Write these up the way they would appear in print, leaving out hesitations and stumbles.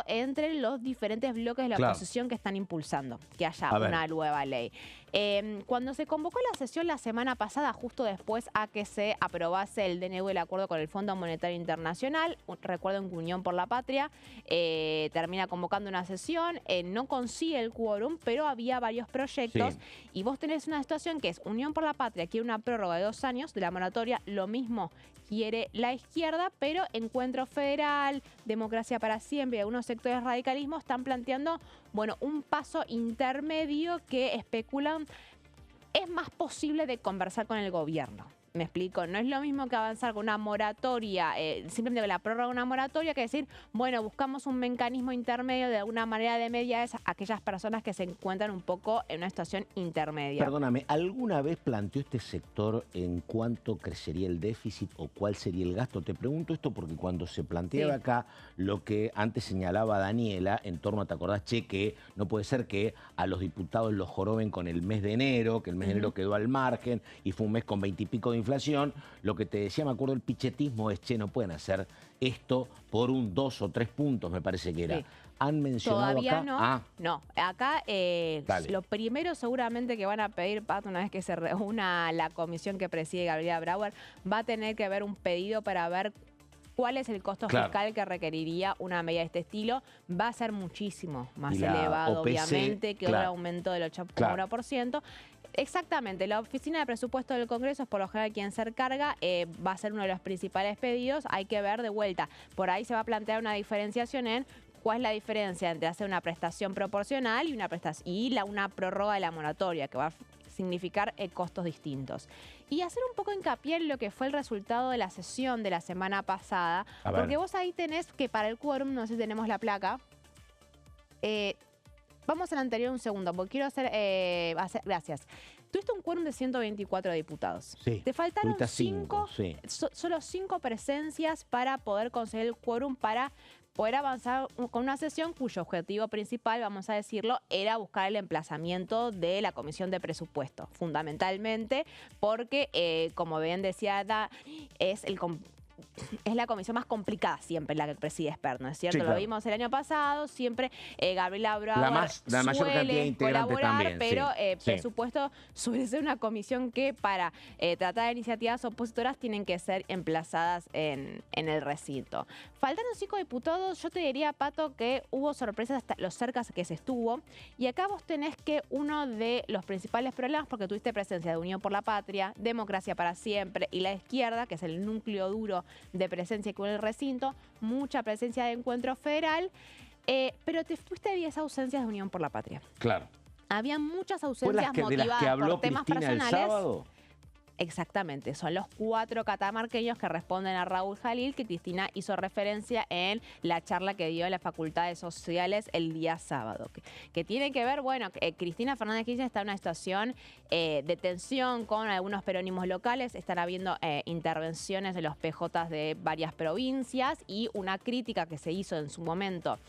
acuerdo entre los diferentes bloques de la oposición que están impulsando que haya una nueva ley. Cuando se convocó la sesión la semana pasada, justo después a que se aprobase el DNU, el acuerdo con el Fondo Monetario Internacional, recuerden que Unión por la Patria termina convocando una sesión, no consigue el quórum, pero había varios proyectos y vos tenés una situación que es Unión por la Patria quiere una prórroga de 2 años de la moratoria, lo mismo quiere la izquierda, pero Encuentro Federal, Democracia para Siempre y algunos sectores de radicalismo están planteando, bueno, un paso intermedio que especulan es más posible de conversar con el gobierno. Me explico, no es lo mismo que avanzar con una moratoria, simplemente con la prórroga de una moratoria, que decir, bueno, buscamos un mecanismo intermedio de alguna manera de mediar a aquellas personas que se encuentran un poco en una situación intermedia. Perdóname, ¿alguna vez planteó este sector en cuánto crecería el déficit o cuál sería el gasto? Te pregunto esto porque cuando se planteaba acá lo que antes señalaba Daniela en torno a, ¿te acordás, Che, que no puede ser que a los diputados los joroben con el mes de enero, que el mes de enero quedó al margen y fue un mes con 20 y pico de inflación? Lo que te decía, me acuerdo, el pichetismo es, che, no pueden hacer esto por un 2 o 3 puntos, me parece que era. ¿Han mencionado todavía acá? No. Acá lo primero seguramente que van a pedir, Pato, una vez que se reúna la comisión que preside Gabriela Brauer, va a tener que ver un pedido para ver cuál es el costo fiscal que requeriría una medida de este estilo. Va a ser muchísimo más elevado, obviamente, que un aumento del 8,1%. Exactamente, la Oficina de Presupuesto del Congreso es por lo general quien se encarga, va a ser uno de los principales pedidos. Hay que ver de vuelta, por ahí se va a plantear una diferenciación en cuál es la diferencia entre hacer una prestación proporcional y una prórroga de la moratoria, que va a significar costos distintos. Y hacer un poco hincapié en lo que fue el resultado de la sesión de la semana pasada, porque vos ahí tenés que para el quórum, no sé si tenemos la placa, vamos al anterior un segundo, porque quiero hacer... gracias. Tuviste un quórum de 124 diputados. Te faltaron 5, solo 5 presencias para poder conseguir el quórum para poder avanzar con una sesión cuyo objetivo principal, vamos a decirlo, era buscar el emplazamiento de la Comisión de Presupuesto. Fundamentalmente porque, como bien decía Ada, es la comisión más complicada siempre la que preside Espert, ¿no es cierto? Lo vimos el año pasado, siempre Gabriela Brauer suele colaborar, también, pero presupuesto suele ser una comisión que para tratar de iniciativas opositoras tienen que ser emplazadas en el recinto. Faltando 5 diputados, yo te diría, Pato, que hubo sorpresas hasta los cerca que se estuvo, y acá vos tenés que uno de los principales problemas, porque tuviste presencia de Unión por la Patria, Democracia para Siempre y la izquierda, que es el núcleo duro de presencia que hubo en el recinto, mucha presencia de Encuentro Federal, pero te fuiste 10 ausencias de Unión por la Patria. Claro. Había muchas ausencias motivadas por temas personales. El sábado. Exactamente, son los 4 catamarqueños que responden a Raúl Jalil, que Cristina hizo referencia en la charla que dio en las Facultades Sociales el día sábado. Que tiene que ver, bueno, Cristina Fernández Kirchner está en una situación de tensión con algunos peronismos locales, están habiendo intervenciones de los PJs de varias provincias y una crítica que se hizo en su momento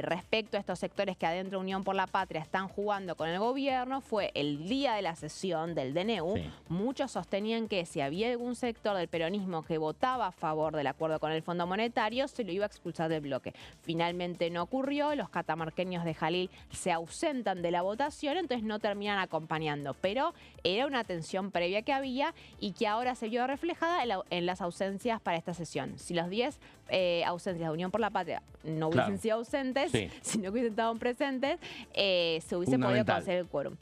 respecto a estos sectores que adentro de Unión por la Patria están jugando con el gobierno fue el día de la sesión del DNU. Muchos sostenían que si había algún sector del peronismo que votaba a favor del acuerdo con el Fondo Monetario, se lo iba a expulsar del bloque. Finalmente no ocurrió, los catamarqueños de Jalil se ausentan de la votación, entonces no terminan acompañando. Pero era una tensión previa que había y que ahora se vio reflejada en las ausencias para esta sesión. Si los 10 ausencias de Unión por la Patria no hubiesen sido ausentes, sino que hubiesen estado presentes, se hubiese podido conseguir el quórum.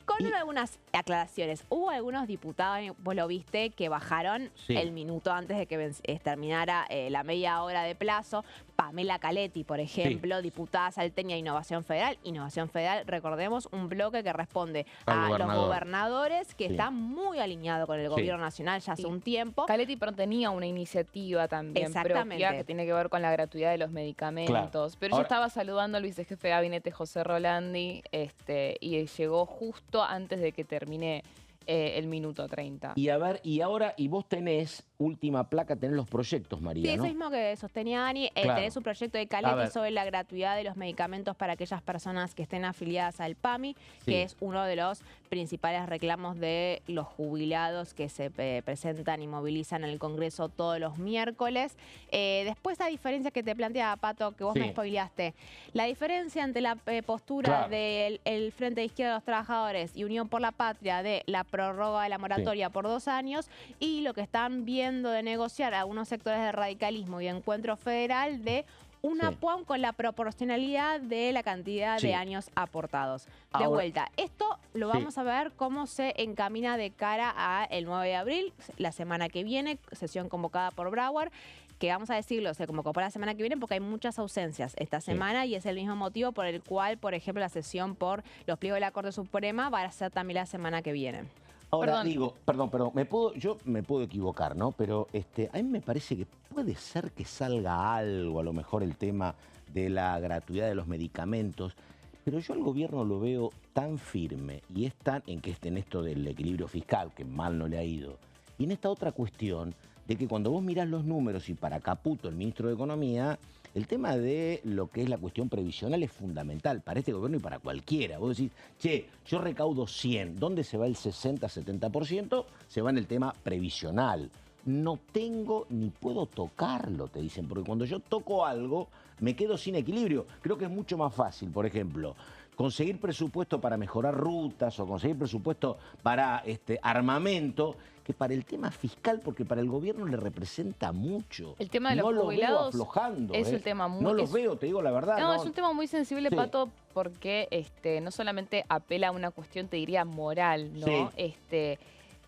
Con algunas aclaraciones. Hubo algunos diputados, vos lo viste, que bajaron el minuto antes de que terminara la media hora de plazo. Pamela Caletti, por ejemplo, diputada salteña de Innovación Federal. Innovación Federal, recordemos, un bloque que responde a los gobernadores, que está muy alineado con el gobierno nacional ya hace un tiempo. Caletti tenía una iniciativa también propia que tiene que ver con la gratuidad de los medicamentos. Pero yo estaba saludando al vicejefe de gabinete, José Rolandi, y llegó justo antes de que termine el minuto 30. Y a ver, y ahora, y vos tenés última placa tenés los proyectos, María, Sí, ¿no? eso mismo que sostenía Dani, Claro. tenés un proyecto de Caletti sobre la gratuidad de los medicamentos para aquellas personas que estén afiliadas al PAMI, que es uno de los principales reclamos de los jubilados que se presentan y movilizan en el Congreso todos los miércoles. Después la diferencia que te planteaba, Pato, que vos me spoileaste, la diferencia entre la postura del Frente de Izquierda de los Trabajadores y Unión por la Patria de la prórroga de la moratoria por 2 años y lo que están viendo de negociar algunos sectores de radicalismo y de Encuentro Federal de una PUAM con la proporcionalidad de la cantidad de años aportados. De vuelta, esto lo vamos a ver cómo se encamina de cara al 9 de abril, la semana que viene, sesión convocada por Brauer, que vamos a decirlo, se convocó para la semana que viene porque hay muchas ausencias esta semana y es el mismo motivo por el cual, por ejemplo, la sesión por los pliegos de la Corte Suprema va a ser también la semana que viene. Ahora digo, perdón, yo me puedo equivocar, ¿no? Pero a mí me parece que puede ser que salga algo, a lo mejor el tema de la gratuidad de los medicamentos, pero yo al gobierno lo veo tan firme y es tan en esto del equilibrio fiscal, que mal no le ha ido, y en esta otra cuestión de que cuando vos mirás los números y para Caputo, el ministro de Economía, el tema de lo que es la cuestión previsional es fundamental para este gobierno y para cualquiera. Vos decís, che, yo recaudo 100, ¿dónde se va el 60-70%? Se va en el tema previsional. No tengo ni puedo tocarlo, te dicen, porque cuando yo toco algo me quedo sin equilibrio. Creo que es mucho más fácil, por ejemplo, conseguir presupuesto para mejorar rutas o conseguir presupuesto para armamento que para el tema fiscal, porque para el gobierno le representa mucho. El tema de los jubilados aflojando, es un tema muy... No los veo, te digo la verdad. No, es un tema muy sensible, Pato, porque no solamente apela a una cuestión, te diría, moral, ¿no?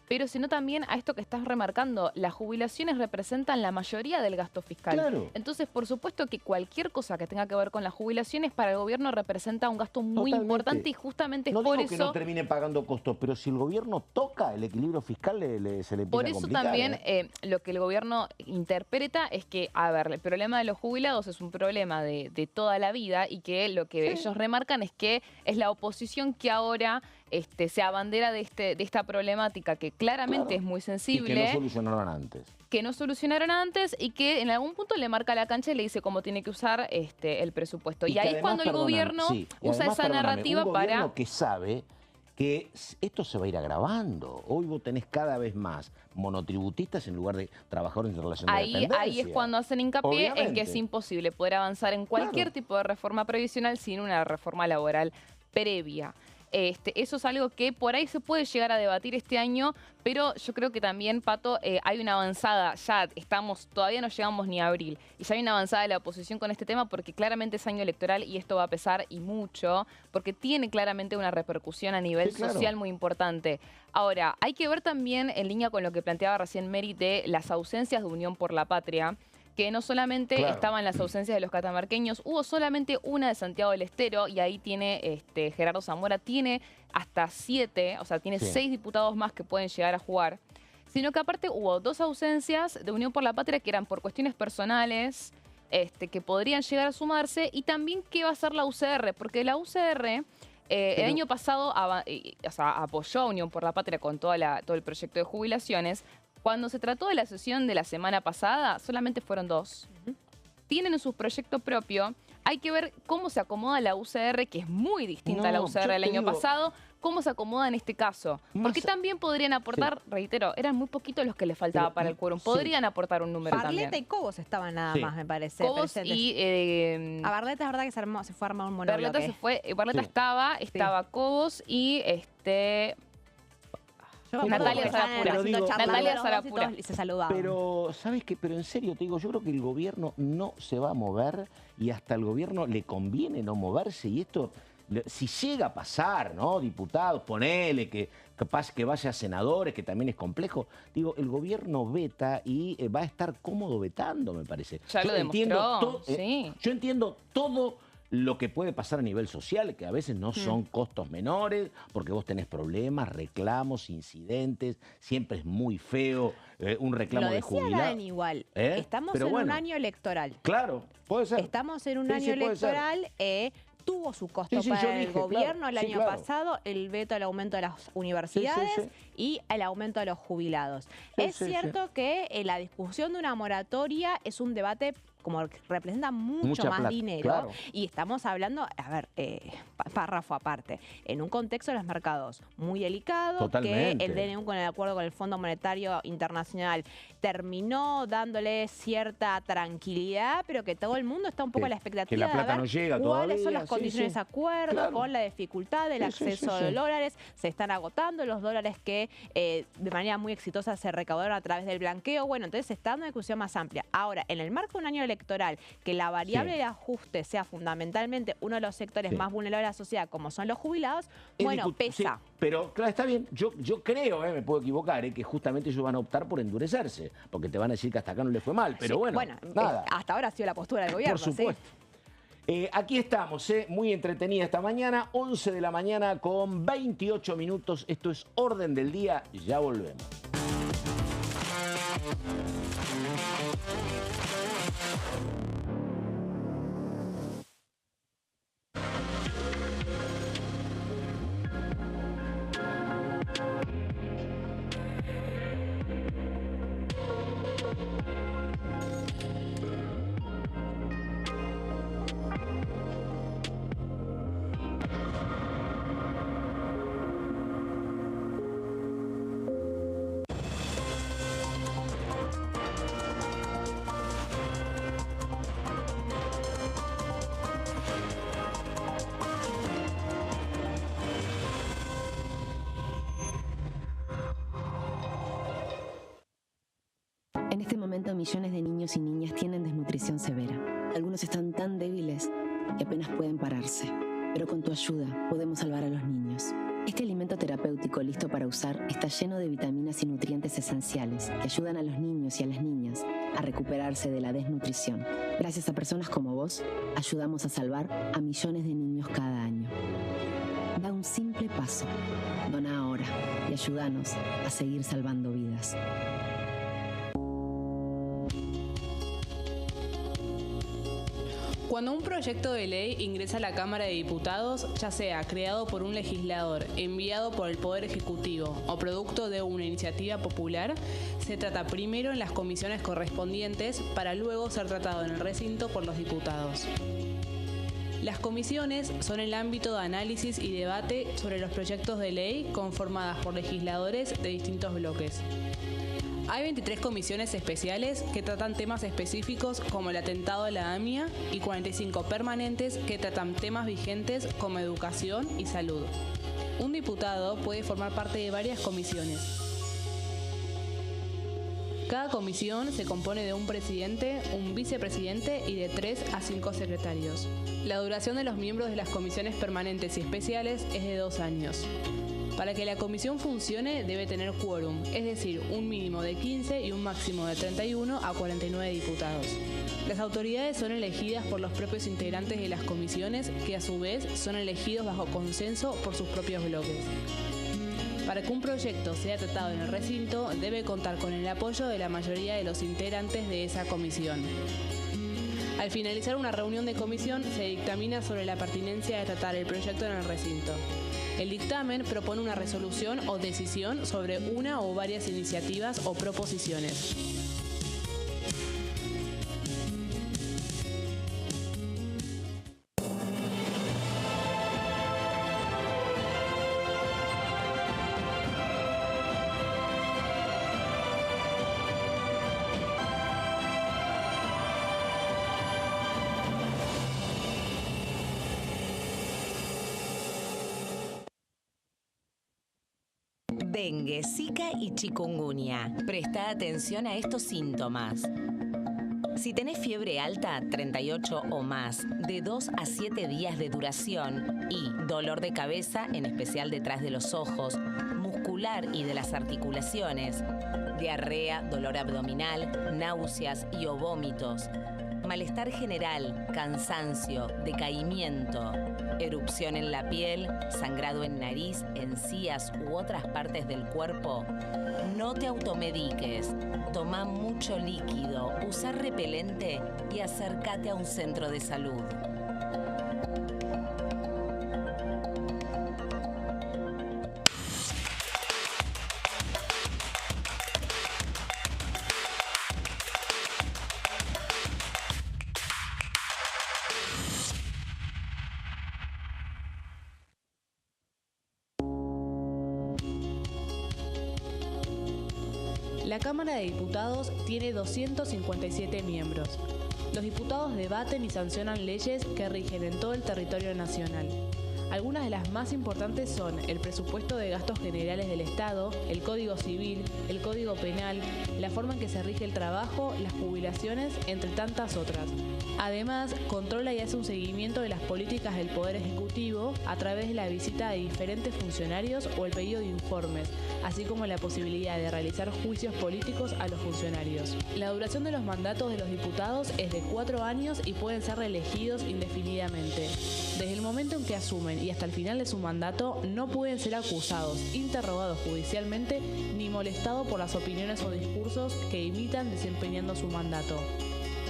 Pero sino también a esto que estás remarcando, las jubilaciones representan la mayoría del gasto fiscal. Claro. Entonces, por supuesto que cualquier cosa que tenga que ver con las jubilaciones para el gobierno representa un gasto muy importante y justamente es por eso... No digo que no termine pagando costos, pero si el gobierno toca el equilibrio fiscal se le empieza a complicar. Por eso también lo que el gobierno interpreta es que, a ver, el problema de los jubilados es un problema de toda la vida y que lo que ellos remarcan es que es la oposición que ahora se abandera de esta problemática que claramente es muy sensible. Y que no solucionaron antes. Que no solucionaron antes y que en algún punto le marca la cancha y le dice cómo tiene que usar el presupuesto. Y ahí es cuando el gobierno usa esa narrativa para... que sabe que esto se va a ir agravando. Hoy vos tenés cada vez más monotributistas en lugar de trabajadores en relación de dependencia. Ahí es cuando hacen hincapié en que es imposible poder avanzar en cualquier tipo de reforma previsional sin una reforma laboral previa. Eso es algo que por ahí se puede llegar a debatir este año, pero yo creo que también, Pato, hay una avanzada, todavía no llegamos ni a abril, y ya hay una avanzada de la oposición con este tema porque claramente es año electoral y esto va a pesar y mucho, porque tiene claramente una repercusión a nivel social muy importante. Ahora, hay que ver también, en línea con lo que planteaba recién Mary, de las ausencias de Unión por la Patria, que no solamente estaban las ausencias de los catamarqueños, hubo solamente una de Santiago del Estero y ahí tiene Gerardo Zamora, tiene hasta 7, o sea, tiene 6 diputados más que pueden llegar a jugar, sino que aparte hubo 2 ausencias de Unión por la Patria que eran por cuestiones personales, que podrían llegar a sumarse, y también qué va a hacer la UCR, porque la UCR... el año pasado apoyó a Unión por la Patria con todo el proyecto de jubilaciones. Cuando se trató de la sesión de la semana pasada, solamente fueron 2. Tienen su proyecto propio. Hay que ver cómo se acomoda la UCR, que es muy distinta a la UCR del año pasado, cómo se acomoda en este caso. Porque también podrían aportar, reitero, eran muy poquitos los que les faltaba para el quórum. Podrían aportar un número también. Barletta y Cobos estaban nada más, me parece. Cobos y... a Barletta es verdad que se fue a armar un monólogo. Barletta estaba Cobos y Natalia Sarapura. Y se saludaban. Pero, ¿sabes qué? Pero en serio te digo, yo creo que el gobierno no se va a mover y hasta el gobierno le conviene no moverse. Y esto, si llega a pasar, ¿no? Diputados, ponele, que capaz que vaya a senadores, que también es complejo. Digo, el gobierno veta y va a estar cómodo vetando, me parece. Ya lo demostró, yo entiendo todo lo que puede pasar a nivel social, que a veces no son costos menores, porque vos tenés problemas, reclamos, incidentes, siempre es muy feo un reclamo de jubilado. Lo decía igual, estamos en un año electoral. Claro, puede ser. Estamos en un año electoral, tuvo su costo para el gobierno el año pasado, el veto al aumento de las universidades y el aumento de los jubilados. Es cierto que la discusión de una moratoria es un debate como representa mucho más dinero, y estamos hablando, a ver, párrafo aparte, en un contexto de los mercados muy delicado, que el DNU con el acuerdo con el Fondo Monetario Internacional terminó dándole cierta tranquilidad, pero que todo el mundo está un poco a la expectativa que la plata de ver no llega cuáles son todavía. las condiciones de acuerdo, con la dificultad del acceso de dólares, se están agotando los dólares que de manera muy exitosa se recaudaron a través del blanqueo. Bueno, entonces se está dando una discusión más amplia. Ahora, en el marco de un año electoral, que la variable de ajuste sea fundamentalmente uno de los sectores más vulnerables de la sociedad, como son los jubilados, bueno, pesa. Pero, claro, está bien. Yo creo, me puedo equivocar, que justamente ellos van a optar por endurecerse, porque te van a decir que hasta acá no les fue mal, pero bueno, nada. Hasta ahora ha sido la postura del gobierno. Por supuesto. Aquí estamos, muy entretenida esta mañana, 11 de la mañana con 28 minutos. Esto es Orden del Día, ya volvemos. En este momento, millones de niños y niñas tienen desnutrición severa. Algunos están tan débiles que apenas pueden pararse. Pero con tu ayuda podemos salvar a los niños. Este alimento terapéutico listo para usar está lleno de vitaminas y nutrientes esenciales que ayudan a los niños y a las niñas a recuperarse de la desnutrición. Gracias a personas como vos, ayudamos a salvar a millones de niños cada año. Da un simple paso. Dona ahora y ayúdanos a seguir salvando vidas. Cuando un proyecto de ley ingresa a la Cámara de Diputados, ya sea creado por un legislador, enviado por el Poder Ejecutivo o producto de una iniciativa popular, se trata primero en las comisiones correspondientes para luego ser tratado en el recinto por los diputados. Las comisiones son el ámbito de análisis y debate sobre los proyectos de ley conformadas por legisladores de distintos bloques. Hay 23 comisiones especiales que tratan temas específicos como el atentado de la AMIA y 45 permanentes que tratan temas vigentes como educación y salud. Un diputado puede formar parte de varias comisiones. Cada comisión se compone de un presidente, un vicepresidente y de 3 a 5 secretarios. La duración de los miembros de las comisiones permanentes y especiales es de 2 años. Para que la comisión funcione debe tener quórum, es decir, un mínimo de 15 y un máximo de 31 a 49 diputados. Las autoridades son elegidas por los propios integrantes de las comisiones, que a su vez son elegidos bajo consenso por sus propios bloques. Para que un proyecto sea tratado en el recinto, debe contar con el apoyo de la mayoría de los integrantes de esa comisión. Al finalizar una reunión de comisión, se dictamina sobre la pertinencia de tratar el proyecto en el recinto. El dictamen propone una resolución o decisión sobre una o varias iniciativas o proposiciones. Dengue, Zika y chikungunya. Presta atención a estos síntomas. Si tenés fiebre alta, 38 o más, de 2 a 7 días de duración y dolor de cabeza, en especial detrás de los ojos, muscular y de las articulaciones, diarrea, dolor abdominal, náuseas y o vómitos, malestar general, cansancio, decaimiento, erupción en la piel, sangrado en nariz, encías u otras partes del cuerpo, no te automediques. Toma mucho líquido, usa repelente y acércate a un centro de salud. La Cámara de Diputados tiene 257 miembros. Los diputados debaten y sancionan leyes que rigen en todo el territorio nacional. Algunas de las más importantes son el presupuesto de gastos generales del Estado, el Código Civil, el Código Penal, la forma en que se rige el trabajo, las jubilaciones, entre tantas otras. Además, controla y hace un seguimiento de las políticas del Poder Ejecutivo a través de la visita de diferentes funcionarios o el pedido de informes, así como la posibilidad de realizar juicios políticos a los funcionarios. La duración de los mandatos de los diputados es de 4 años y pueden ser reelegidos indefinidamente. Desde el momento en que asumen y hasta el final de su mandato, no pueden ser acusados, interrogados judicialmente, ni molestados por las opiniones o discursos que imitan desempeñando su mandato.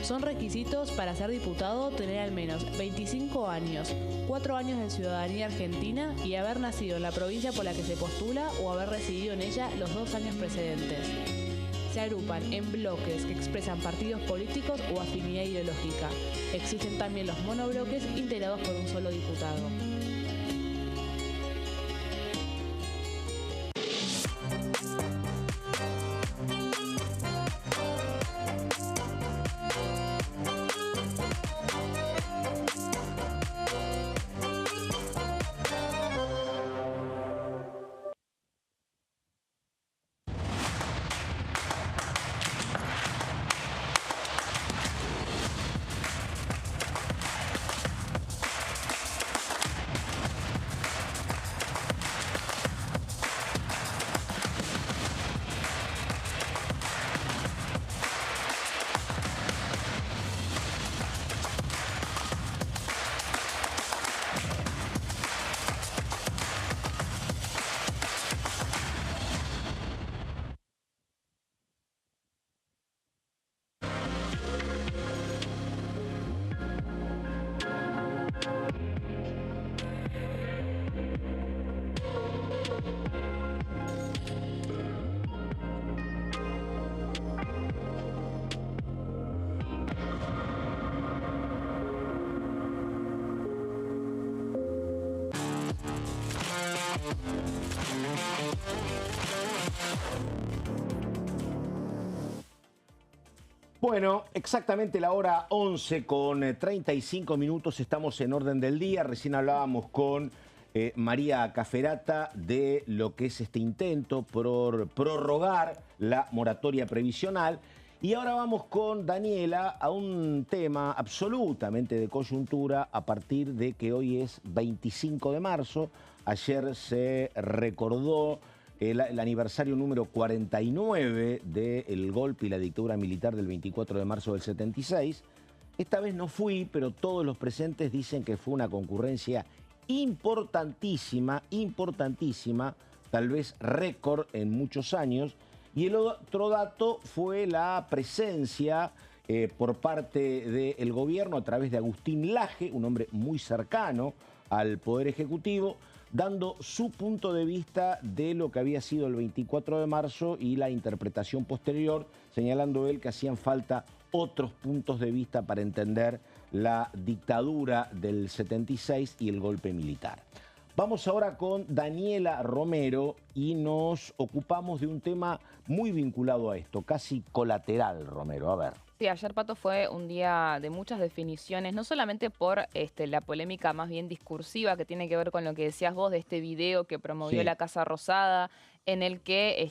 Son requisitos para ser diputado tener al menos 25 años, 4 años de ciudadanía argentina y haber nacido en la provincia por la que se postula o haber residido en ella los 2 años precedentes. Se agrupan en bloques que expresan partidos políticos o afinidad ideológica. Existen también los monobloques integrados por un solo diputado. Bueno, exactamente la hora 11 con 35 minutos, estamos en orden del día. Recién hablábamos con María Caferata de lo que es este intento por prorrogar la moratoria previsional. Y ahora vamos con Daniela a un tema absolutamente de coyuntura a partir de que hoy es 25 de marzo. Ayer se recordó el aniversario número 49 del golpe y la dictadura militar del 24 de marzo del 76. Esta vez no fui, pero todos los presentes dicen que fue una concurrencia importantísima, tal vez récord en muchos años. Y el otro dato fue la presencia por parte del gobierno a través de Agustín Laje, un hombre muy cercano al Poder Ejecutivo, dando su punto de vista de lo que había sido el 24 de marzo y la interpretación posterior, señalando él que hacían falta otros puntos de vista para entender la dictadura del 76 y el golpe militar. Vamos ahora con Daniela Romero y nos ocupamos de un tema muy vinculado a esto, casi colateral, Romero. A ver. Sí, ayer, Pato, fue un día de muchas definiciones, no solamente por la polémica más bien discursiva que tiene que ver con lo que decías vos de este video que promovió la Casa Rosada, en el que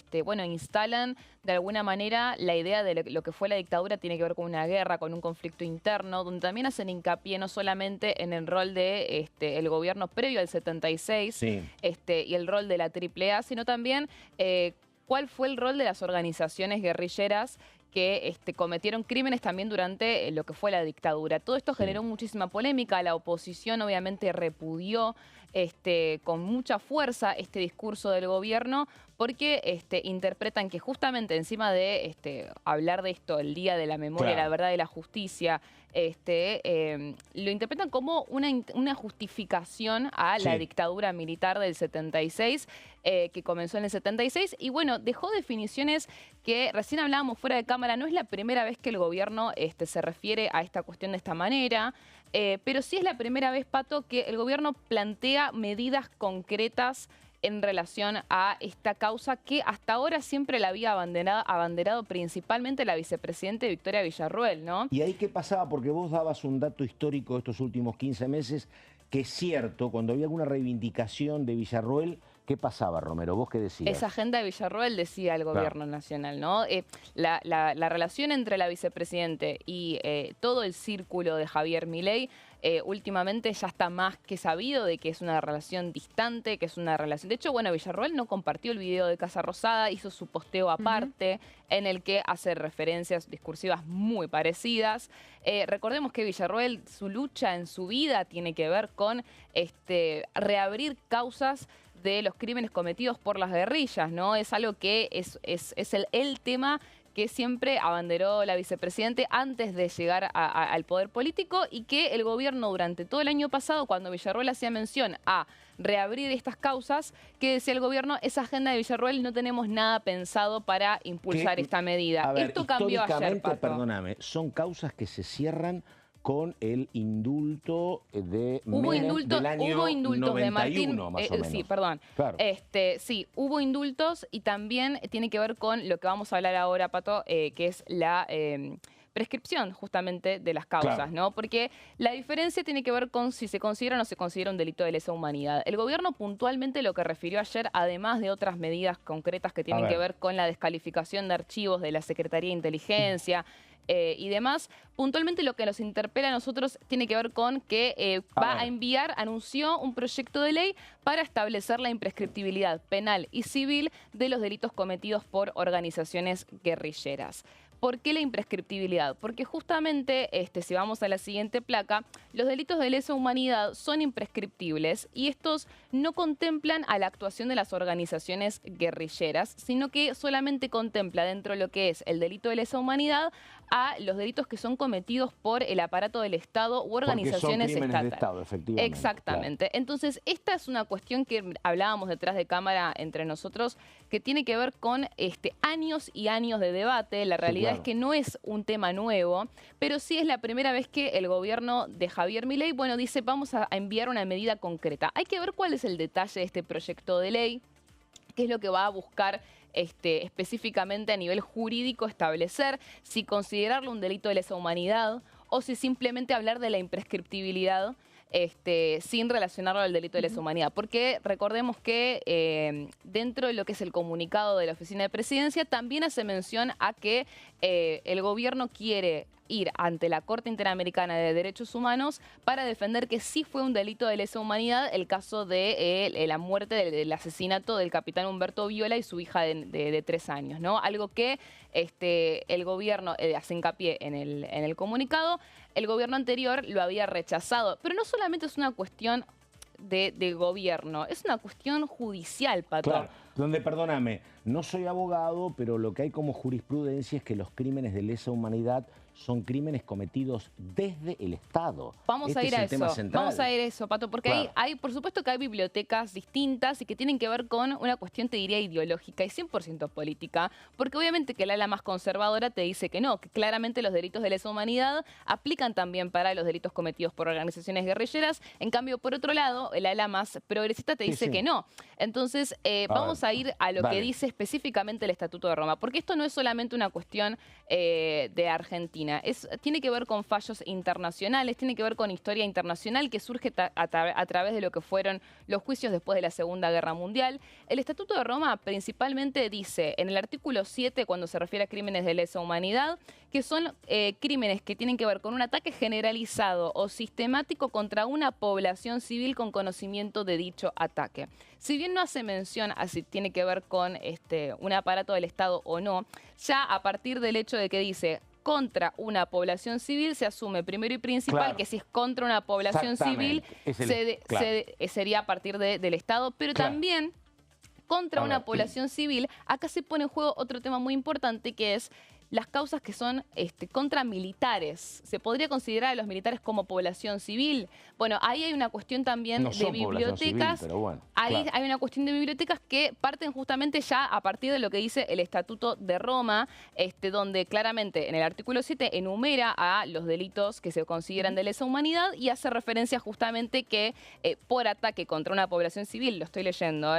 instalan de alguna manera la idea de lo que fue la dictadura tiene que ver con una guerra, con un conflicto interno, donde también hacen hincapié no solamente en el rol de el gobierno previo al 76 y el rol de la AAA, sino también cuál fue el rol de las organizaciones guerrilleras que cometieron crímenes también durante lo que fue la dictadura. Todo esto generó muchísima polémica. La oposición obviamente repudió con mucha fuerza este discurso del gobierno porque interpretan que justamente encima de hablar de esto, el Día de la Memoria, la Verdad y la Justicia, lo interpretan como una justificación a la dictadura militar del 76, que comenzó en el 76. Y bueno, dejó definiciones que recién hablábamos fuera de cámara. No es la primera vez que el gobierno se refiere a esta cuestión de esta manera, pero sí es la primera vez, Pato, que el gobierno plantea medidas concretas en relación a esta causa que hasta ahora siempre la había abanderado principalmente la vicepresidenta Victoria Villarruel, ¿no? ¿Y ahí qué pasaba? Porque vos dabas un dato histórico de estos últimos 15 meses, que es cierto, cuando había alguna reivindicación de Villarruel, ¿qué pasaba, Romero? ¿Vos qué decías? Esa agenda de Villarruel decía el gobierno nacional, ¿no? La relación entre la vicepresidente y todo el círculo de Javier Milei últimamente ya está más que sabido de que es una relación distante, que es una relación... De hecho, bueno, Villarruel no compartió el video de Casa Rosada, hizo su posteo aparte en el que hace referencias discursivas muy parecidas. Recordemos que Villarruel, su lucha en su vida tiene que ver con reabrir causas de los crímenes cometidos por las guerrillas, ¿no? Es algo que es el tema que siempre abanderó la vicepresidenta antes de llegar al poder político y que el gobierno durante todo el año pasado, cuando Villarruel hacía mención a reabrir estas causas, que decía el gobierno, esa agenda de Villarruel no tenemos nada pensado para impulsar esta medida. A ver, esto cambió ayer, Pato. Perdóname, son causas que se cierran con el indulto de Menem del año hubo indultos 91, de Martín, más o menos. sí, perdón. Claro. Sí, hubo indultos y también tiene que ver con lo que vamos a hablar ahora, Pato, que es la prescripción justamente de las causas, Claro. ¿no? Porque la diferencia tiene que ver con si se considera o no se considera un delito de lesa humanidad. El gobierno puntualmente lo que refirió ayer, además de otras medidas concretas que tienen que ver con la descalificación de archivos de la Secretaría de Inteligencia, y demás, puntualmente lo que nos interpela a nosotros tiene que ver con que anunció un proyecto de ley para establecer la imprescriptibilidad penal y civil de los delitos cometidos por organizaciones guerrilleras. ¿Por qué la imprescriptibilidad? Porque justamente, si vamos a la siguiente placa, los delitos de lesa humanidad son imprescriptibles y estos no contemplan a la actuación de las organizaciones guerrilleras, sino que solamente contempla dentro de lo que es el delito de lesa humanidad a los delitos que son cometidos por el aparato del Estado u organizaciones estatales. De Estado, efectivamente. Exactamente. Claro. Entonces, esta es una cuestión que hablábamos detrás de cámara entre nosotros, que tiene que ver con años y años de debate. La realidad es que no es un tema nuevo, pero sí es la primera vez que el gobierno de Javier Milei, bueno, dice vamos a enviar una medida concreta. Hay que ver cuál es el detalle de este proyecto de ley, qué es lo que va a buscar específicamente a nivel jurídico establecer, si considerarlo un delito de lesa humanidad o si simplemente hablar de la imprescriptibilidad sin relacionarlo al delito de lesa humanidad. Porque recordemos que dentro de lo que es el comunicado de la Oficina de Presidencia también hace mención a que el gobierno quiere ir ante la Corte Interamericana de Derechos Humanos para defender que sí fue un delito de lesa humanidad el caso de la muerte, del asesinato del capitán Humberto Viola y su hija de 3 años, ¿no? Algo que el gobierno hace hincapié en el comunicado. El gobierno anterior lo había rechazado, pero no solamente es una cuestión de gobierno, es una cuestión judicial, Pato. Claro, donde, perdóname, no soy abogado, pero lo que hay como jurisprudencia es que los crímenes de lesa humanidad son crímenes cometidos desde el Estado. Vamos a ir a eso, vamos a ir a eso, Pato, porque hay, por supuesto que hay bibliotecas distintas y que tienen que ver con una cuestión, te diría, ideológica y 100% política, porque obviamente que el ala más conservadora te dice que no, que claramente los delitos de lesa humanidad aplican también para los delitos cometidos por organizaciones guerrilleras. En cambio, por otro lado, el ala más progresista te dice que no. Entonces, vamos a ir a lo que dice específicamente el Estatuto de Roma, porque esto no es solamente una cuestión de Argentina. Tiene que ver con fallos internacionales, tiene que ver con historia internacional que surge a través de lo que fueron los juicios después de la Segunda Guerra Mundial. El Estatuto de Roma principalmente dice, en el artículo 7, cuando se refiere a crímenes de lesa humanidad, que son crímenes que tienen que ver con un ataque generalizado o sistemático contra una población civil con conocimiento de dicho ataque. Si bien no hace mención a si tiene que ver con un aparato del Estado o no, ya a partir del hecho de que dice contra una población civil, se asume primero y principal que si es contra una población civil sería a partir del Estado, pero también contra una población civil. Acá se pone en juego otro tema muy importante, que es las causas que son contra militares. ¿Se podría considerar a los militares como población civil? Bueno, ahí hay una cuestión también de bibliotecas. Civil, pero bueno, ahí hay una cuestión de bibliotecas que parten justamente ya a partir de lo que dice el Estatuto de Roma, donde claramente en el artículo 7 enumera a los delitos que se consideran de lesa humanidad y hace referencia justamente que por ataque contra una población civil, lo estoy leyendo,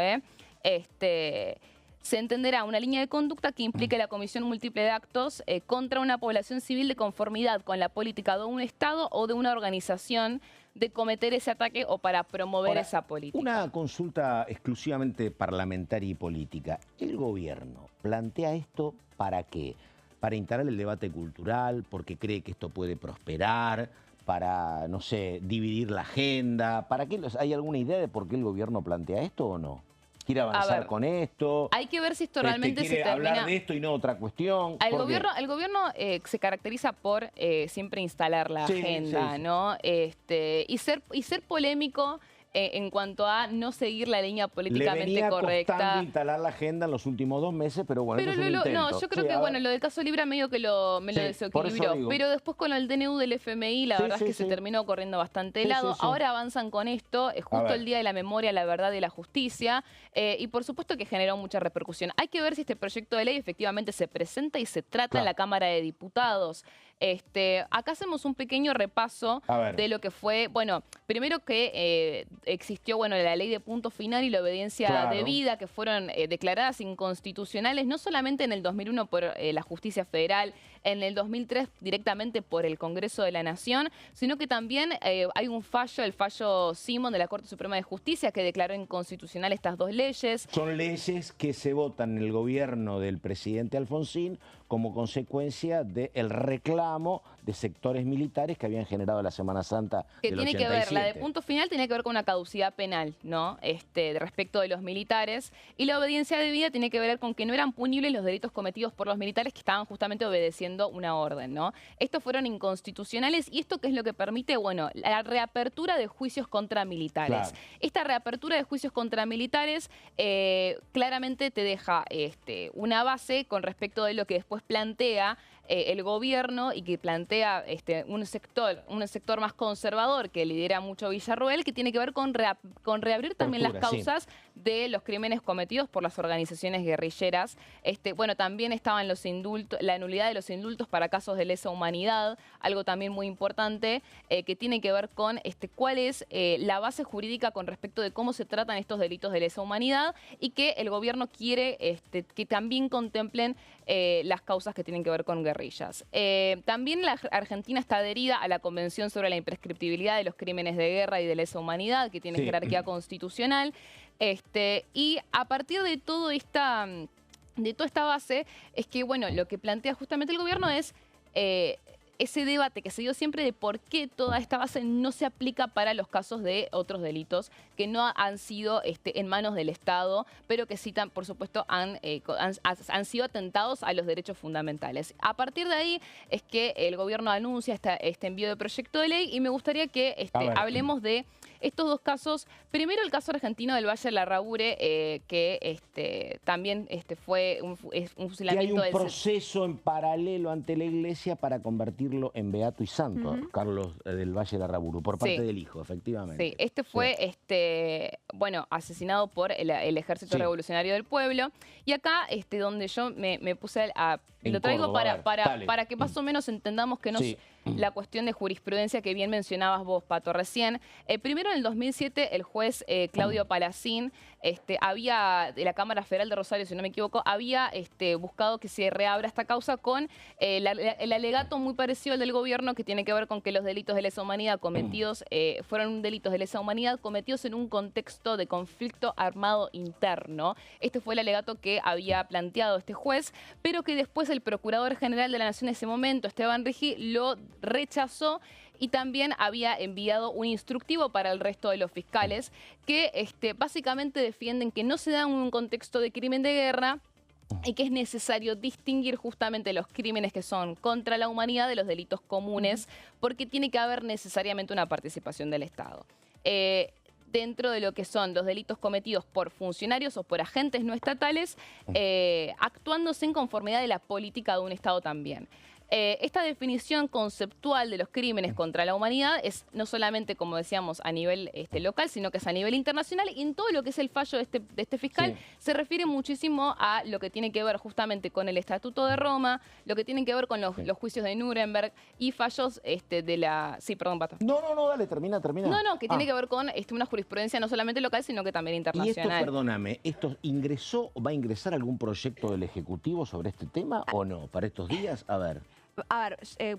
se entenderá una línea de conducta que implique la comisión múltiple de actos contra una población civil de conformidad con la política de un Estado o de una organización de cometer ese ataque o para promover esa política. Una consulta exclusivamente parlamentaria y política. ¿El gobierno plantea esto para qué? ¿Para instalar el debate cultural? ¿Porque cree que esto puede prosperar? ¿Para, no sé, dividir la agenda? ¿Para qué? ¿Hay alguna idea de por qué el gobierno plantea esto o no? ¿Quiere avanzar con esto? Hay que ver si esto realmente se termina... hablar de esto y no otra cuestión. El gobierno se caracteriza por siempre instalar la agenda, ¿no? Y ser polémico en cuanto a no seguir la línea políticamente correcta. Le venía instalar la agenda en los últimos 2 meses, pero bueno, esto es un intento. No, yo creo que bueno, lo del caso Libra medio que me lo desequilibró. Pero después con el DNU del FMI, la verdad es que se terminó corriendo bastante de lado. Ahora avanzan con esto, es justo el Día de la Memoria, la Verdad y la Justicia, y por supuesto que generó mucha repercusión. Hay que ver si este proyecto de ley efectivamente se presenta y se trata en la Cámara de Diputados. Acá hacemos un pequeño repaso de lo que fue, bueno, primero que existió, bueno, la ley de punto final y la obediencia debida, que fueron declaradas inconstitucionales, no solamente en el 2001 por la Justicia Federal, en el 2003 directamente por el Congreso de la Nación, sino que también hay un fallo, el fallo Simón de la Corte Suprema de Justicia, que declaró inconstitucional estas 2 leyes. Son leyes que se votan en el gobierno del presidente Alfonsín como consecuencia del reclamo de sectores militares que habían generado la Semana Santa del 87. Que tiene que ver, la de punto final tiene que ver con una caducidad penal, ¿no? Respecto de los militares. Y la obediencia debida tiene que ver con que no eran punibles los delitos cometidos por los militares que estaban justamente obedeciendo una orden, ¿no? Estos fueron inconstitucionales y esto qué es lo que permite, bueno, la reapertura de juicios contra militares. Esta reapertura de juicios contra militares claramente te deja una base con respecto de lo que después plantea el gobierno y que plantea un sector más conservador que lidera mucho Villarroel, que tiene que ver con reabrir también las causas de los crímenes cometidos por las organizaciones guerrilleras. Bueno, también estaban los indultos, la nulidad de los indultos para casos de lesa humanidad, algo también muy importante que tiene que ver con cuál es la base jurídica con respecto de cómo se tratan estos delitos de lesa humanidad y que el gobierno quiere que también contemplen las causas que tienen que ver con guerrillas. También la Argentina está adherida a la Convención sobre la Imprescriptibilidad de los Crímenes de Guerra y de Lesa Humanidad, que tiene jerarquía constitucional. Y a partir de toda esta base, es que, bueno, lo que plantea justamente el gobierno es ese debate que se dio siempre de por qué toda esta base no se aplica para los casos de otros delitos que no han sido en manos del Estado, pero que sí, por supuesto, han sido atentados a los derechos fundamentales. A partir de ahí es que el gobierno anuncia este envío de proyecto de ley y me gustaría que hablemos de estos 2 casos. Primero, el caso argentino del Valle de la Raure, que también fue un fusilamiento. Que hay un proceso en paralelo ante la Iglesia para convertirlo en beato y santo, Carlos del Valle de la Raburu, por parte del hijo, efectivamente. Sí, fue bueno, asesinado por el Ejército Revolucionario del Pueblo. Y acá, donde yo me puse lo traigo para que más o menos entendamos que no es la cuestión de jurisprudencia que bien mencionabas vos, Pato, recién. Primero, en el 2007, el juez Claudio Palacín, de la Cámara Federal de Rosario, si no me equivoco, había buscado que se reabra esta causa con el alegato muy parecido al del gobierno, que tiene que ver con que los delitos de lesa humanidad cometidos fueron delitos de lesa humanidad cometidos en un contexto de conflicto armado interno. Este fue el alegato que había planteado este juez, pero que después el Procurador General de la Nación en ese momento, Esteban Rigi, lo rechazó y también había enviado un instructivo para el resto de los fiscales que básicamente defienden que no se da un contexto de crimen de guerra y que es necesario distinguir justamente los crímenes que son contra la humanidad de los delitos comunes, porque tiene que haber necesariamente una participación del Estado. dentro de lo que son los delitos cometidos por funcionarios o por agentes no estatales, actuándose en conformidad de la política de un Estado también. Esta definición conceptual de los crímenes contra la humanidad es no solamente, como decíamos, a nivel local, sino que es a nivel internacional, y en todo lo que es el fallo de este fiscal se refiere muchísimo a lo que tiene que ver justamente con el Estatuto de Roma, lo que tiene que ver con los juicios de Nuremberg y fallos de la... Sí, perdón, Pato. No, dale, termina. No, que tiene que ver con una jurisprudencia no solamente local, sino que también internacional. Y esto, perdóname, ¿esto va a ingresar algún proyecto del Ejecutivo sobre este tema o no? ¿Para estos días? A ver,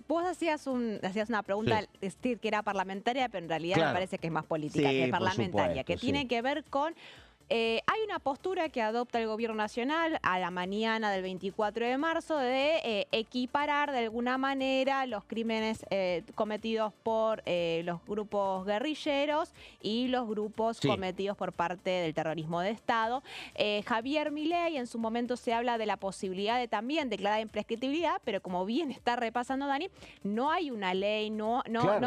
vos hacías una pregunta, decir que era parlamentaria, pero en realidad me parece que es más política que parlamentaria, que tiene que ver con... hay una postura que adopta el Gobierno Nacional a la mañana del 24 de marzo de equiparar de alguna manera los crímenes cometidos por los grupos guerrilleros y los grupos cometidos por parte del terrorismo de Estado. Javier Milei, en su momento se habla de la posibilidad de también declarar imprescriptibilidad, pero como bien está repasando Dani, no hay una ley, no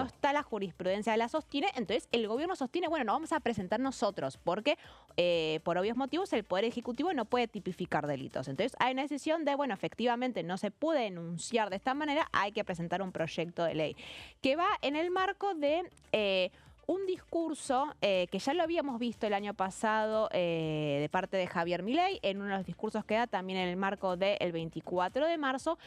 está la jurisprudencia la sostiene, entonces el Gobierno sostiene, bueno, no vamos a presentar nosotros, porque... por obvios motivos, el Poder Ejecutivo no puede tipificar delitos. Entonces, hay una decisión de, bueno, efectivamente no se puede enunciar de esta manera, hay que presentar un proyecto de ley que va en el marco de... un discurso que ya lo habíamos visto el año pasado de parte de Javier Milei, en uno de los discursos que da también en el marco del 24 de marzo,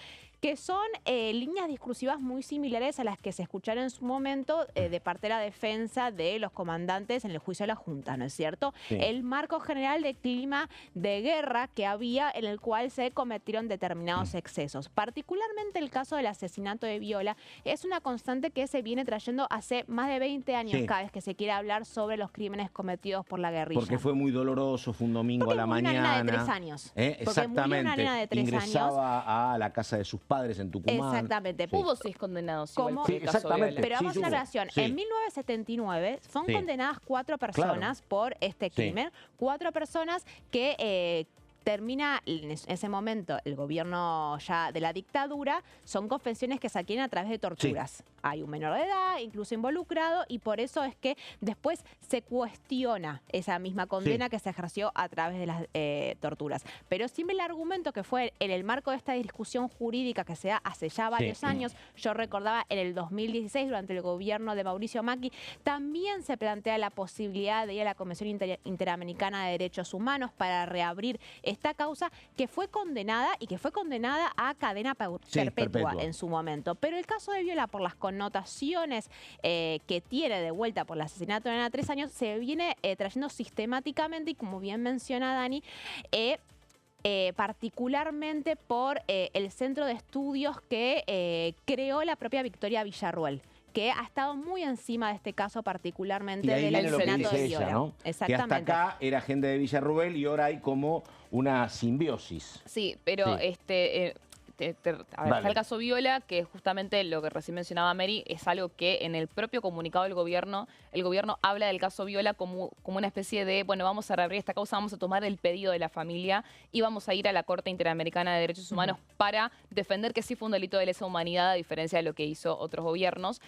que son líneas discursivas muy similares a las que se escucharon en su momento de parte de la defensa de los comandantes en el juicio de la Junta, ¿no es cierto? El marco general de clima de guerra que había, en el cual se cometieron determinados excesos. Particularmente el caso del asesinato de Viola es una constante que se viene trayendo hace más de 20 años cada vez que se quiere hablar sobre los crímenes cometidos por la guerrilla. Porque fue muy doloroso, fue un domingo a la mañana. Una nena de 3 años. Exactamente. Una nena de 3 ingresaba a la casa de sus padres en Tucumán. Exactamente. Hubo 6 condenados igual por el caso exactamente. Pero vamos a una relación. En 1979 son condenadas 4 personas por este crimen. 4 personas que... termina en ese momento el gobierno ya de la dictadura, son confesiones que se adquieren a través de torturas. Hay un menor de edad, incluso involucrado, y por eso es que después se cuestiona esa misma condena que se ejerció a través de las torturas. Pero siempre el argumento que fue en el marco de esta discusión jurídica que se da hace ya varios años, yo recordaba en el 2016, durante el gobierno de Mauricio Macri, también se plantea la posibilidad de ir a la Comisión Interamericana de Derechos Humanos para reabrir esta causa que fue condenada a cadena perpetua en su momento. Pero el caso de Viola, por las connotaciones que tiene de vuelta por el asesinato de Ana 3 años, se viene trayendo sistemáticamente, y como bien menciona Dani, particularmente por el centro de estudios que creó la propia Victoria Villarruel, que ha estado muy encima de este caso, particularmente del asesinato de Viola. ¿No? Exactamente. Que hasta acá era gente de Villarruel y ahora hay como una simbiosis. Sí, pero está el caso Viola, que justamente lo que recién mencionaba Mary, es algo que en el propio comunicado del gobierno, el gobierno habla del caso Viola como una especie de, bueno, vamos a reabrir esta causa, vamos a tomar el pedido de la familia y vamos a ir a la Corte Interamericana de Derechos Humanos para defender que sí fue un delito de lesa humanidad, a diferencia de lo que hizo otros gobiernos.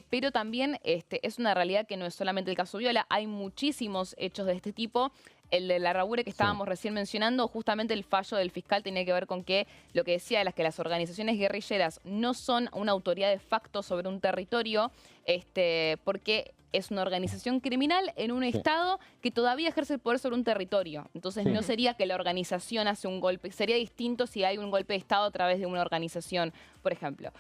Pero también es una realidad que no es solamente el caso Viola, hay muchísimos hechos de este tipo. El de Larraure que estábamos recién mencionando, justamente el fallo del fiscal tenía que ver con que lo que decía que las organizaciones guerrilleras no son una autoridad de facto sobre un territorio, porque es una organización criminal en un estado que todavía ejerce el poder sobre un territorio. Entonces no sería que la organización hace un golpe, sería distinto si hay un golpe de estado a través de una organización, por ejemplo.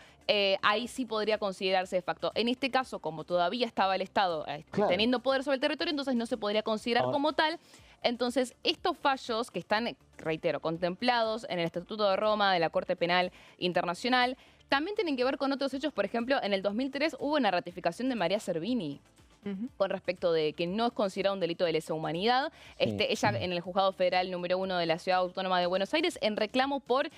Ahí sí podría considerarse de facto. En este caso, como todavía estaba el Estado teniendo poder sobre el territorio, entonces no se podría considerar como tal. Entonces, estos fallos que están, reitero, contemplados en el Estatuto de Roma de la Corte Penal Internacional, también tienen que ver con otros hechos. Por ejemplo, en el 2003 hubo una ratificación de María Servini con respecto de que no es considerado un delito de lesa humanidad. Ella en el Juzgado Federal número 1 de la Ciudad Autónoma de Buenos Aires en reclamo por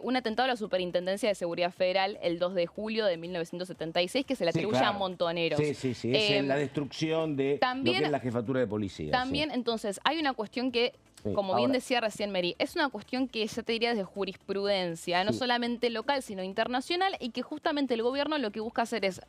un atentado a la Superintendencia de Seguridad Federal el 2 de julio de 1976 que se le atribuye a Montoneros. Es la destrucción de lo que es la jefatura de policía. También, entonces, hay una cuestión que, como bien decía recién Mary, es una cuestión que ya te diría desde jurisprudencia, no solamente local, sino internacional, y que justamente el gobierno lo que busca hacer es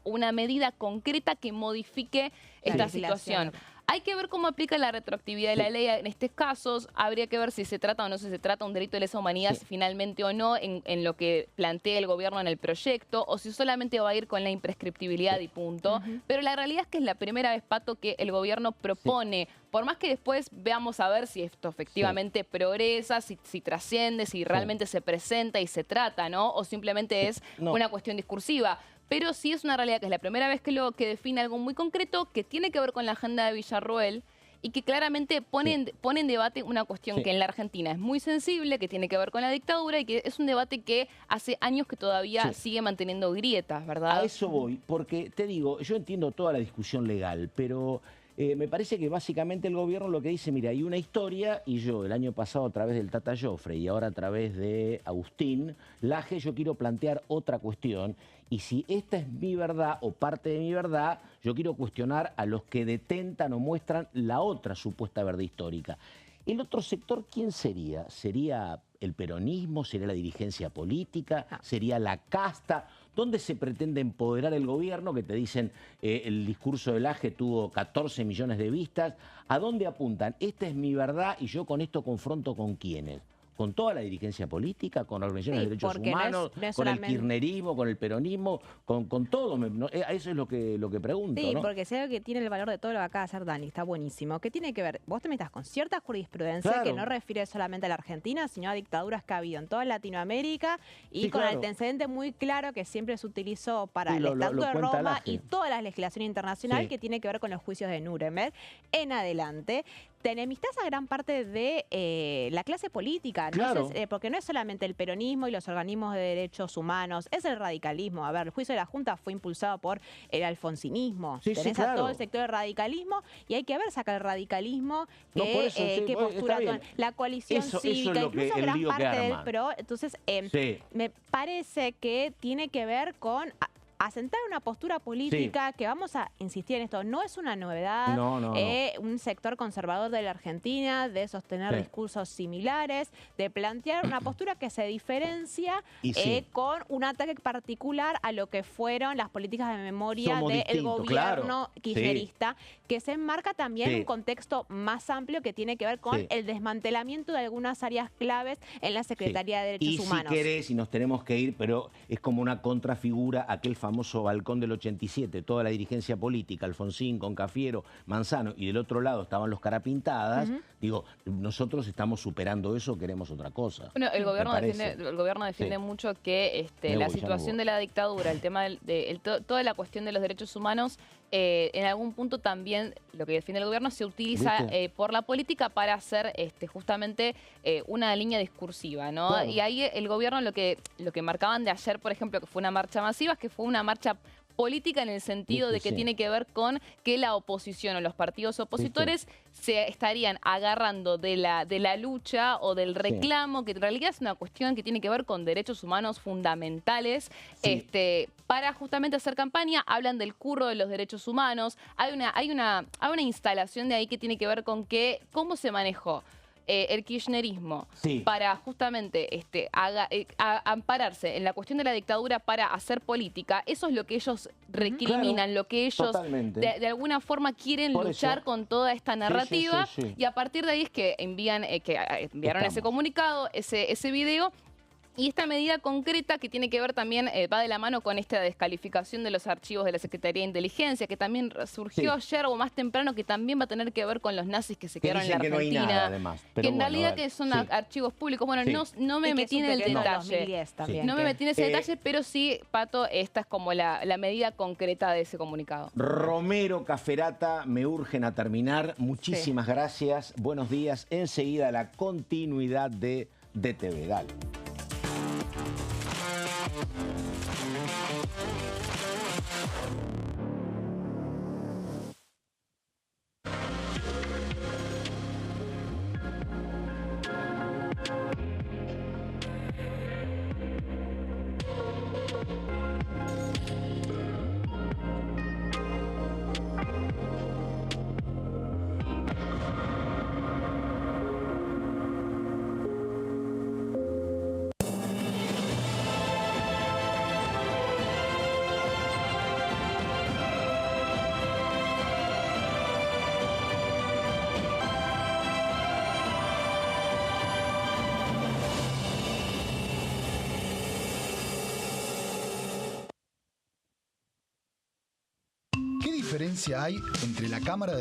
una medida concreta que modifique esta situación. Hay que ver cómo aplica la retroactividad de la ley en estos casos. Habría que ver si se trata o no se trata un delito de lesa humanidad finalmente o no en lo que plantea el gobierno en el proyecto, o si solamente va a ir con la imprescriptibilidad y punto. Pero la realidad es que es la primera vez, Pato, que el gobierno propone, por más que después veamos a ver si esto efectivamente progresa, si trasciende, si realmente se presenta y se trata, ¿no? O simplemente es una cuestión discursiva. Pero sí es una realidad que es la primera vez que define algo muy concreto que tiene que ver con la agenda de Villarroel y que claramente pone en debate una cuestión que en la Argentina es muy sensible, que tiene que ver con la dictadura y que es un debate que hace años que todavía sigue manteniendo grietas, ¿verdad? A eso voy, porque te digo, yo entiendo toda la discusión legal, pero me parece que básicamente el gobierno lo que dice, mira, hay una historia y yo el año pasado a través del Tata Joffre y ahora a través de Agustín Laje, yo quiero plantear otra cuestión y si esta es mi verdad o parte de mi verdad, yo quiero cuestionar a los que detentan o muestran la otra supuesta verdad histórica. ¿El otro sector quién sería? ¿Sería el peronismo? ¿Sería la dirigencia política? ¿Sería la casta? ¿Dónde se pretende empoderar el gobierno? Que te dicen, el discurso de Laje tuvo 14 millones de vistas. ¿A dónde apuntan? Esta es mi verdad y yo con esto confronto con quiénes. ¿Con toda la dirigencia política? ¿Con organizaciones de derechos humanos? No es con el kirchnerismo? ¿Con el peronismo? ¿Con todo? Eso es lo que pregunto, sí, ¿no? porque sé que tiene el valor de todo lo que acaba de hacer Dani, está buenísimo. ¿Qué tiene que ver? Vos te metas con cierta jurisprudencia que no refiere solamente a la Argentina, sino a dictaduras que ha habido en toda Latinoamérica y con antecedente muy claro que siempre se utilizó para el Estatuto de Roma y toda la legislación internacional que tiene que ver con los juicios de Nuremberg en adelante. Te enemistás a gran parte de la clase política, ¿no? Porque no es solamente el peronismo y los organismos de derechos humanos, es el radicalismo. A ver, el juicio de la Junta fue impulsado por el alfonsinismo. Tenés a todo el sector del radicalismo y hay que ver sacar el radicalismo, qué postura con la coalición cívica, incluso gran parte del PRO. Entonces, me parece que tiene que ver con asentar una postura política que vamos a insistir en esto, no es una novedad, un sector conservador de la Argentina, de sostener discursos similares, de plantear una postura que se diferencia con un ataque particular a lo que fueron las políticas de memoria del gobierno kirchnerista, que se enmarca también en un contexto más amplio que tiene que ver con el desmantelamiento de algunas áreas claves en la Secretaría de Derechos Humanos. Si querés, y nos tenemos que ir, pero es como una contrafigura aquel famoso balcón del 87, toda la dirigencia política, Alfonsín, Concafiero, Manzano, y del otro lado estaban los carapintadas. Digo, nosotros estamos superando eso, queremos otra cosa. Bueno, el gobierno defiende mucho que la situación de la dictadura, el tema toda la cuestión de los derechos humanos, en algún punto también lo que defiende el gobierno se utiliza por la política para hacer justamente una línea discursiva, ¿no? Y ahí el gobierno lo que marcaban de ayer, por ejemplo, que fue una marcha masiva, es que fue una marcha política en el sentido de que tiene que ver con que la oposición o los partidos opositores se estarían agarrando de la lucha o del reclamo, que en realidad es una cuestión que tiene que ver con derechos humanos fundamentales, para justamente hacer campaña. Hablan del curro de los derechos humanos. Hay una instalación de ahí que tiene que ver con cómo se manejó el kirchnerismo para justamente ampararse en la cuestión de la dictadura para hacer política. Eso es lo que ellos recriminan, lo que ellos de alguna forma quieren luchar con toda esta narrativa. Y a partir de ahí es que enviaron ese comunicado, ese video. Y esta medida concreta que tiene que ver también, va de la mano con esta descalificación de los archivos de la Secretaría de Inteligencia, que también surgió ayer o más temprano, que también va a tener que ver con los nazis que se quedaron en la Argentina. Que no hay nada, además. Que en realidad que son archivos públicos. Bueno, no me metí en el detalle. No me metí en ese detalle, pero sí, Pato, esta es como la medida concreta de ese comunicado. Romero, Caferata, me urgen a terminar. Muchísimas gracias. Buenos días. Enseguida la continuidad de DTV. Dale. diferencia hay entre la Cámara de